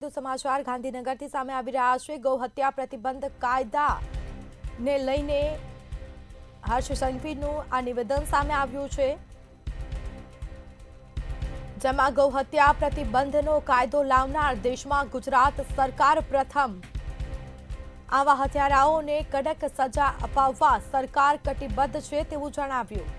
સમાચાર ગાંધીનગરથી સામે આવી રહ્યા છે। ગૌ હત્યા પ્રતિબંધ કાયદાને લઈને હર્ષ સંઘવીનું આ નિવેદન સામે આવ્યું છે, જેમાં ગૌ હત્યા પ્રતિબંધનો કાયદો લાવનાર દેશમાં ગુજરાત સરકાર પ્રથમ। આવા હત્યારાઓને કડક સજા અપાવવા સરકાર કટિબદ્ધ છે તેવું જણાવ્યું।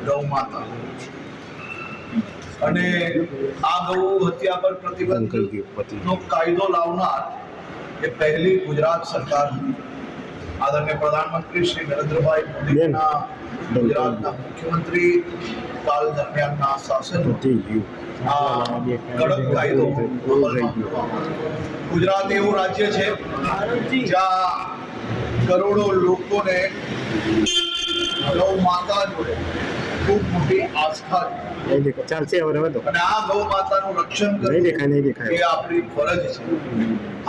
ગૌ માતા અને આ ગૌ હત્યા પર પ્રતિબંધનો કાયદો લાવનાર એ પહેલી ગુજરાત સરકાર આદરણીય પ્રધાનમંત્રી શ્રી નરેન્દ્રભાઈ મોદીના ગુજરાતના મુખ્યમંત્રી કાળ દરમિયાનના શાસન કડક કાયદો ગુજરાત એવું રાજ્ય છે જ્યાં કરોડો લોકોને ગૌ માતા જોડે ખૂબ મોટી આસ્થા છે અને આ ગૌ માતાનું રક્ષણ કરવું એ આપણી ફરજ છે।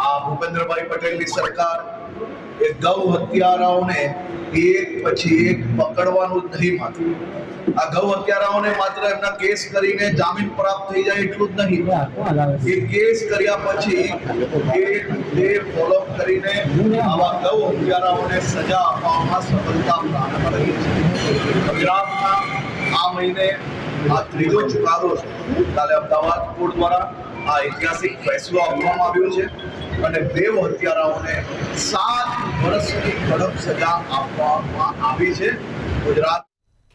આ ભૂપેન્દ્રભાઈ પટેલની સરકાર એ ગૌ હત્યારાઓને એક પછી એક પકડવાનું જ નહીં માત્ર આ ગૌ હત્યારાઓને માત્ર એમના કેસ કરીને જામીન પ્રાપ્ત થઈ જાય એટલું જ નહીં, એ કેસ કર્યા પછી એ ફોલો કરીને આવા ગૌ હત્યારાઓને સજા આપવામાં સફળતા પ્રાપ્ત કરી છે। ગુજરાતમાં આ મહિને આ ત્રીજો ચુકાદો છે। કાલે અમદાવાદ કોર્ટ દ્વારા આ ઐતિહાસિક ફેસલો આપવામાં આવ્યો છે અને દેવ હત્યારાઓને 7 વર્ષની કડક સજા આપવામાં આવી છે। ગુજરાત